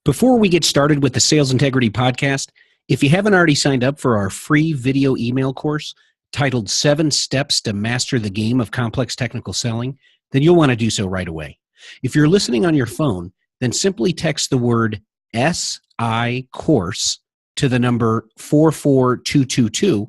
Before we get started with the Sales Integrity Podcast, if you haven't already signed up for our free video email course titled 7 Steps to Master the Game of Complex Technical Selling, then you'll want to do so right away. If you're listening on your phone, then simply text the word SI course to the number 44222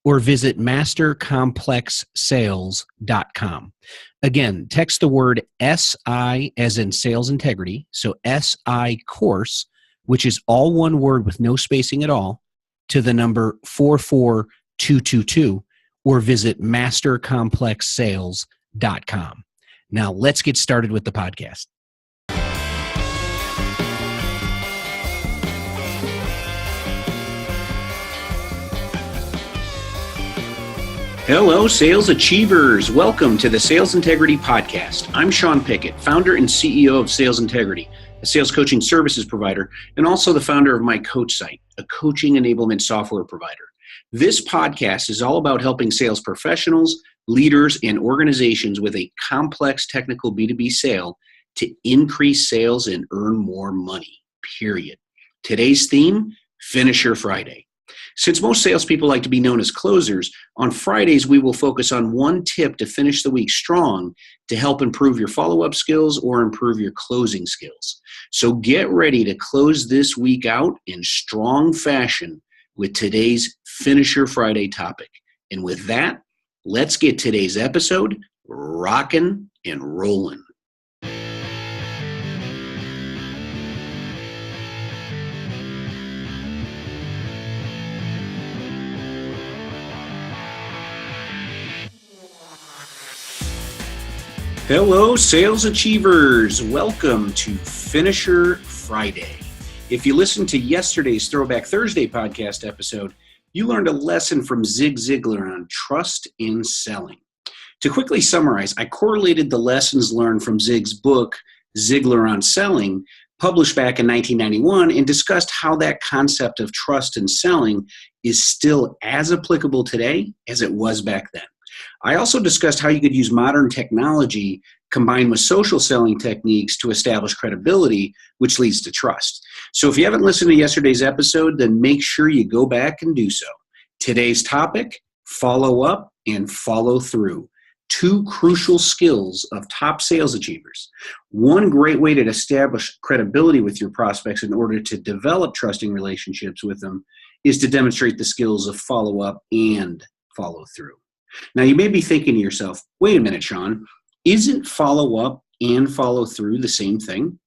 or visit mastercomplexsales.com. Again, text the word SI as in sales integrity, so SI course, which is all one word with no spacing at all, to the number 44222 or visit mastercomplexsales.com. Now let's get started with the podcast. Hello, sales achievers. Welcome to the Sales Integrity Podcast. I'm Sean Pickett, founder and CEO of Sales Integrity, a sales coaching services provider, and also the founder of my coach site, a coaching enablement software provider. This podcast is all about helping sales professionals, leaders, and organizations with a complex technical B2B sale to increase sales and earn more money, period. Today's theme, Finisher Friday. Since most salespeople like to be known as closers, on Fridays we will focus on one tip to finish the week strong to help improve your follow-up skills or improve your closing skills. So get ready to close this week out in strong fashion with today's Finisher Friday topic. And with that, let's get today's episode rocking and rolling. Hello, sales achievers. Welcome to Finisher Friday. If you listened to yesterday's Throwback Thursday podcast episode, you learned a lesson from Zig Ziglar on trust in selling. To quickly summarize, I correlated the lessons learned from Zig's book, Ziglar on Selling, published back in 1991, and discussed how that concept of trust in selling is still as applicable today as it was back then. I also discussed how you could use modern technology combined with social selling techniques to establish credibility, which leads to trust. So if you haven't listened to yesterday's episode, then make sure you go back and do so. Today's topic, follow up and follow through. Two crucial skills of top sales achievers. One great way to establish credibility with your prospects in order to develop trusting relationships with them is to demonstrate the skills of follow up and follow through. Now, you may be thinking to yourself, wait a minute, Sean, isn't follow up and follow through the same thing?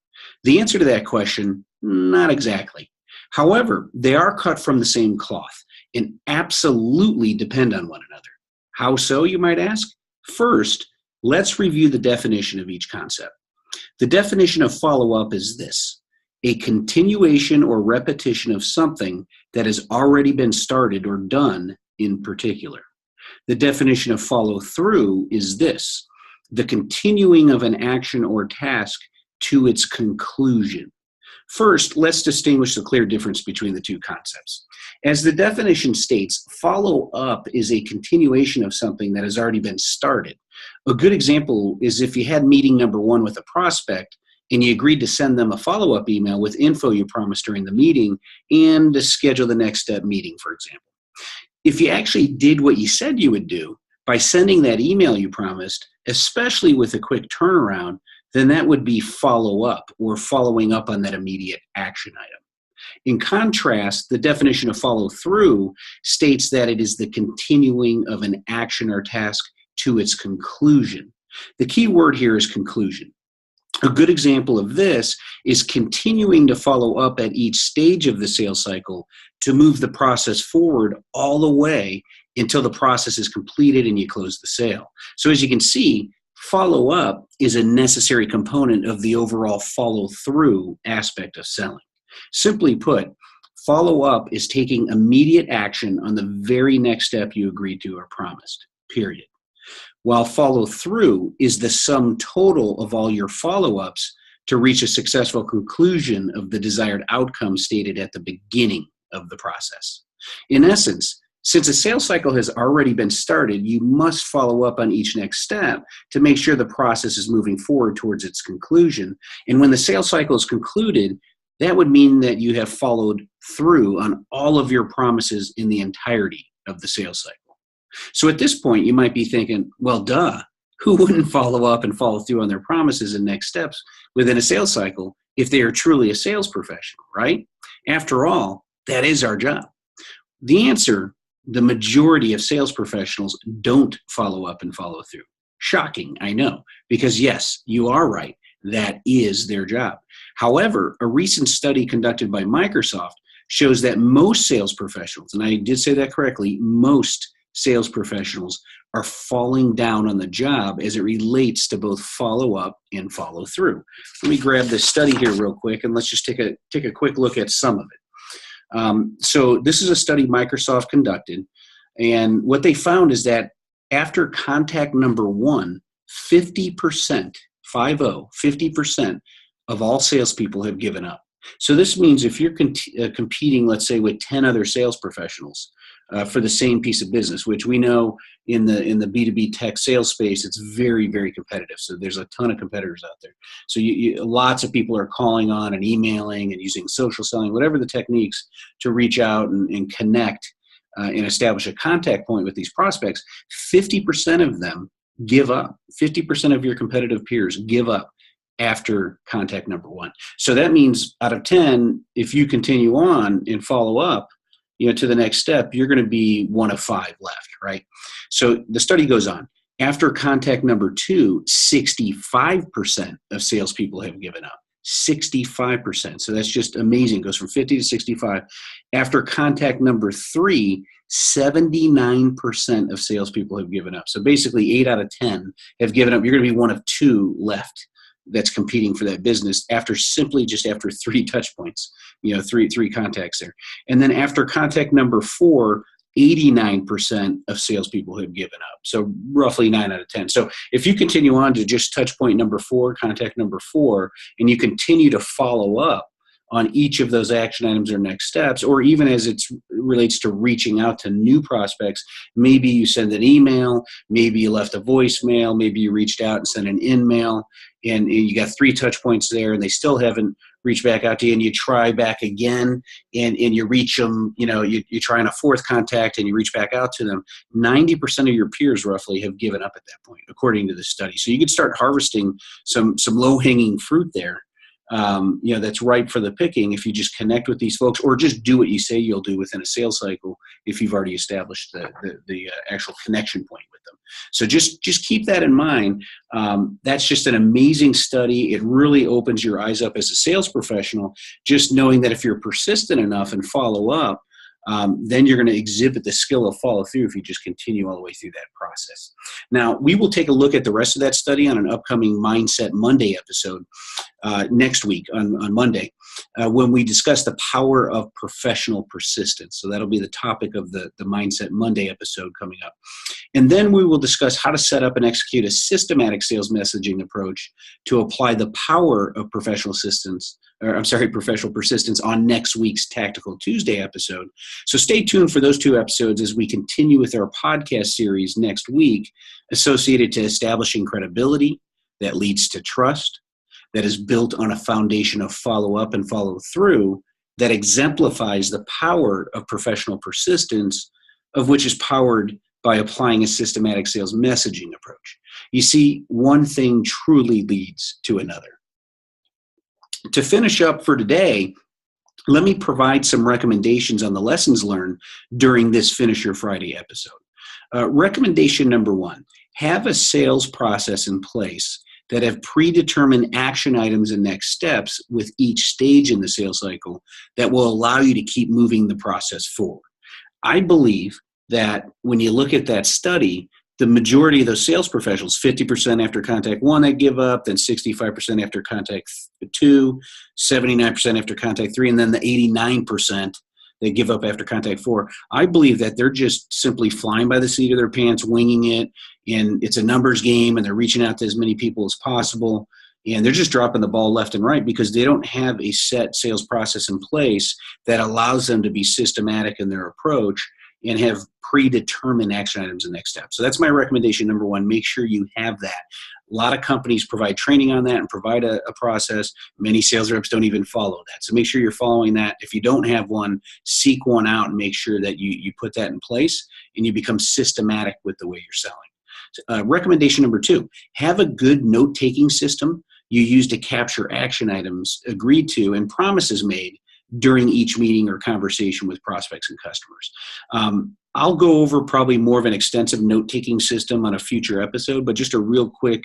The answer to that question, not exactly. However, they are cut from the same cloth and absolutely depend on one another. How so, you might ask? First, let's review the definition of each concept. The definition of follow up is this: a continuation or repetition of something that has already been started or done in particular. The definition of follow through is this: the continuing of an action or task to its conclusion. First, let's distinguish the clear difference between the two concepts. As the definition states, follow up is a continuation of something that has already been started. A good example is if you had meeting number one with a prospect and you agreed to send them a follow-up email with info you promised during the meeting and to schedule the next step meeting, for example. If you actually did what you said you would do by sending that email you promised, especially with a quick turnaround, then that would be follow up or following up on that immediate action item. In contrast, the definition of follow through states that it is the continuing of an action or task to its conclusion. The key word here is conclusion. A good example of this is continuing to follow up at each stage of the sales cycle to move the process forward all the way until the process is completed and you close the sale. So as you can see, follow up is a necessary component of the overall follow through aspect of selling. Simply put, follow up is taking immediate action on the very next step you agreed to or promised, period. While follow through is the sum total of all your follow-ups to reach a successful conclusion of the desired outcome stated at the beginning of the process. In essence, since a sales cycle has already been started, you must follow up on each next step to make sure the process is moving forward towards its conclusion. And when the sales cycle is concluded, that would mean that you have followed through on all of your promises in the entirety of the sales cycle. So at this point, you might be thinking, well, duh, who wouldn't follow up and follow through on their promises and next steps within a sales cycle if they are truly a sales professional, right? After all, that is our job. The answer, the majority of sales professionals don't follow up and follow through. Shocking, I know, because yes, you are right. That is their job. However, a recent study conducted by Microsoft shows that most sales professionals, and I did say that correctly, most sales professionals are falling down on the job as it relates to both follow up and follow through. Let me grab this study here real quick, and let's just take a quick look at some of it. So this is a study Microsoft conducted, and what they found is that after contact number 1, 50%, 50% of all salespeople have given up. So this means if you're competing, let's say, with 10 other sales professionals for the same piece of business, which we know in the B2B tech sales space, it's very, very competitive. So there's a ton of competitors out there. So lots of people are calling on and emailing and using social selling, whatever the techniques to reach out and connect and establish a contact point with these prospects. 50% of them give up. 50% of your competitive peers give up after contact number 1. So that means out of 10, if you continue on and follow up, to the next step, you're going to be 1 of 5 left, right? So the study goes on. After contact number 2, 65% of salespeople have given up. 65%. So that's just amazing. It goes from 50 to 65. After contact number 3, 79% of salespeople have given up. So basically 8 out of 10 have given up. You're going to be 1 of 2 left that's competing for that business after 3 touch points, three contacts there. And then after contact number 4, 89% of salespeople have given up. So roughly 9 out of 10. So if you continue on to just touch point number 4, contact number 4, and you continue to follow up on each of those action items or next steps, or even as it relates to reaching out to new prospects, maybe you send an email, maybe you left a voicemail, maybe you reached out and sent an in-mail, and you got 3 touch points there, and they still haven't reached back out to you, and you try back again, and you reach them, you try on a 4th contact, and you reach back out to them. 90% of your peers roughly have given up at that point, according to this study. So you could start harvesting some low-hanging fruit there. That's ripe for the picking if you just connect with these folks, or just do what you say you'll do within a sales cycle if you've already established the actual connection point with them. So just keep that in mind. That's just an amazing study. It really opens your eyes up as a sales professional, just knowing that if you're persistent enough and follow up, then you're going to exhibit the skill of follow through if you just continue all the way through that process. Now, we will take a look at the rest of that study on an upcoming Mindset Monday episode next week on Monday when we discuss the power of professional persistence. So that'll be the topic of the Mindset Monday episode coming up. And then we will discuss how to set up and execute a systematic sales messaging approach to apply the power of professional persistence on next week's Tactical Tuesday episode. So stay tuned for those 2 episodes as we continue with our podcast series next week associated to establishing credibility that leads to trust, that is built on a foundation of follow up and follow through, that exemplifies the power of professional persistence, of which is powered by applying a systematic sales messaging approach. You see, one thing truly leads to another. To finish up for today, let me provide some recommendations on the lessons learned during this Finish Your Friday episode. Recommendation number 1, have a sales process in place that have predetermined action items and next steps with each stage in the sales cycle that will allow you to keep moving the process forward. I believe that when you look at that study, the majority of those sales professionals, 50% after contact 1, they give up, then 65% after contact 2, 79% after contact 3, and then the 89% they give up after contact 4. I believe that they're just simply flying by the seat of their pants, winging it, and it's a numbers game, and they're reaching out to as many people as possible, and they're just dropping the ball left and right because they don't have a set sales process in place that allows them to be systematic in their approach and have predetermined action items and next steps. So that's my recommendation number one. Make sure you have that. A lot of companies provide training on that and provide a process. Many sales reps don't even follow that. So make sure you're following that. If you don't have one, seek one out and make sure that you put that in place and you become systematic with the way you're selling. Recommendation number two, have a good note-taking system you use to capture action items agreed to and promises made during each meeting or conversation with prospects and customers. I'll go over probably more of an extensive note-taking system on a future episode, but just a real quick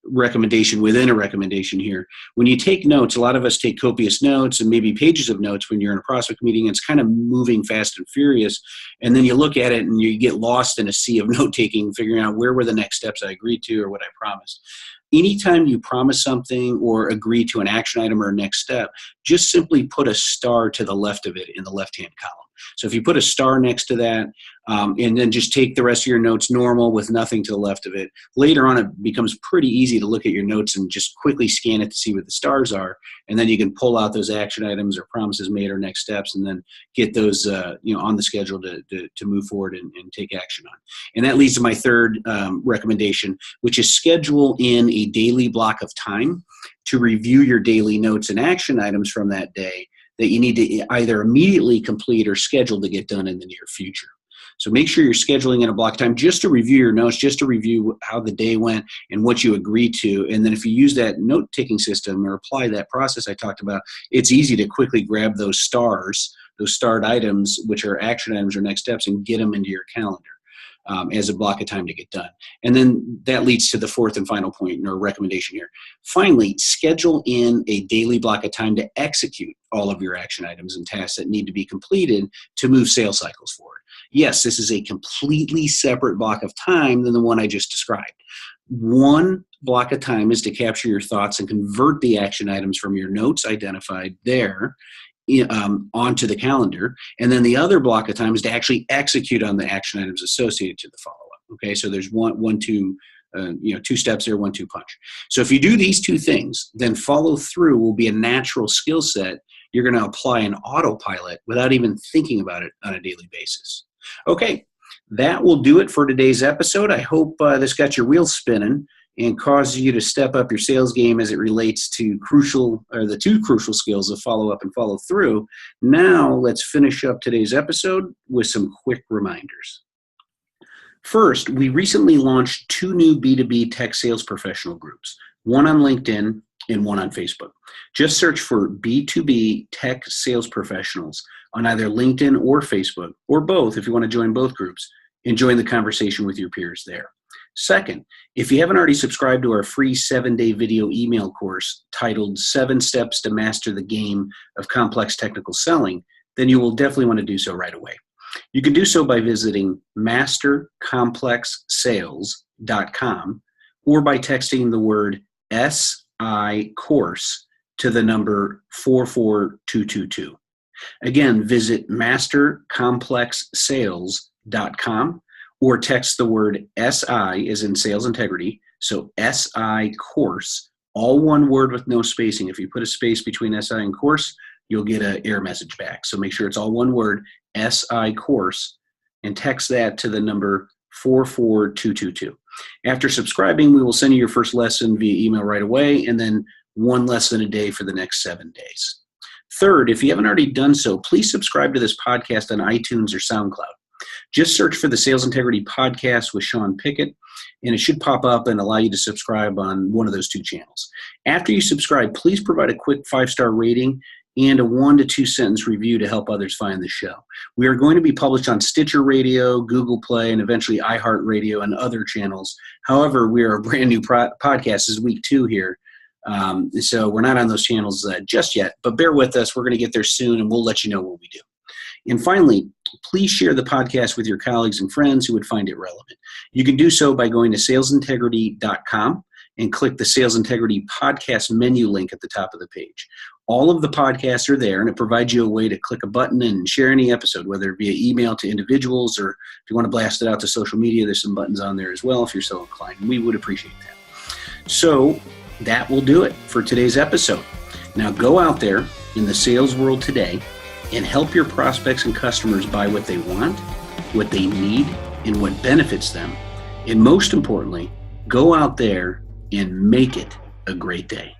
recommendation within a recommendation here. When you take notes, a lot of us take copious notes and maybe pages of notes when you're in a prospect meeting. It's kind of moving fast and furious. And then you look at it and you get lost in a sea of note-taking, figuring out where were the next steps I agreed to or what I promised. Anytime you promise something or agree to an action item or a next step, just simply put a star to the left of it in the left-hand column. So if you put a star next to that, and then just take the rest of your notes normal with nothing to the left of it, later on it becomes pretty easy to look at your notes and just quickly scan it to see what the stars are, and then you can pull out those action items or promises made or next steps, and then get those on the schedule to move forward and take action on. And that leads to my third recommendation, which is schedule in a daily block of time to review your daily notes and action items from that day that you need to either immediately complete or schedule to get done in the near future. So make sure you're scheduling in a block of time just to review your notes, just to review how the day went and what you agreed to. And then if you use that note-taking system or apply that process I talked about, it's easy to quickly grab those stars, those starred items, which are action items or next steps, and get them into your calendar as a block of time to get done. And then that leads to the fourth and final point or recommendation here. Finally, schedule in a daily block of time to execute all of your action items and tasks that need to be completed to move sales cycles forward. Yes, this is a completely separate block of time than the one I just described. One block of time is to capture your thoughts and convert the action items from your notes identified there onto the calendar. And then the other block of time is to actually execute on the action items associated to the follow-up. Okay, so there's two steps there, 1-2 punch. So if you do these two things, then follow through will be a natural skill set you're going to apply an autopilot without even thinking about it on a daily basis. Okay, that will do it for today's episode. I hope this got your wheels spinning and causes you to step up your sales game as it relates to the two crucial skills of follow up and follow through. Now let's finish up today's episode with some quick reminders. First, we recently launched 2 new B2B tech sales professional groups, one on LinkedIn and one on Facebook. Just search for B2B tech sales professionals on either LinkedIn or Facebook, or both if you want to join both groups, and join the conversation with your peers there. Second, if you haven't already subscribed to our free 7-day video email course titled 7 Steps to Master the Game of Complex Technical Selling, then you will definitely want to do so right away. You can do so by visiting mastercomplexsales.com or by texting the word SI course to the number 44222. Again, visit mastercomplexsales.com or text the word SI as in sales integrity. So SI course, all one word with no spacing. If you put a space between SI and course, you'll get an error message back. So make sure it's all one word, SI course, and text that to the number 44222. After subscribing, we will send you your first lesson via email right away, and then 1 lesson a day for the next 7 days. Third, if you haven't already done so, please subscribe to this podcast on iTunes or SoundCloud. Just search for the Sales Integrity Podcast with Sean Pickett, and it should pop up and allow you to subscribe on one of those 2 channels. After you subscribe, please provide a quick 5-star rating and a 1 to 2 sentence review to help others find the show. We are going to be published on Stitcher Radio, Google Play, and eventually iHeartRadio and other channels. However, we are a brand new podcast. This is week 2 here. So we're not on those channels just yet, but bear with us. We're going to get there soon, and we'll let you know what we do. And finally, please share the podcast with your colleagues and friends who would find it relevant. You can do so by going to salesintegrity.com and click the Sales Integrity Podcast menu link at the top of the page. All of the podcasts are there, and it provides you a way to click a button and share any episode, whether it be an email to individuals or if you want to blast it out to social media, there's some buttons on there as well if you're so inclined. We would appreciate that. So that will do it for today's episode. Now go out there in the sales world today and help your prospects and customers buy what they want what they need and what benefits them. And most importantly, go out there and make it a great day.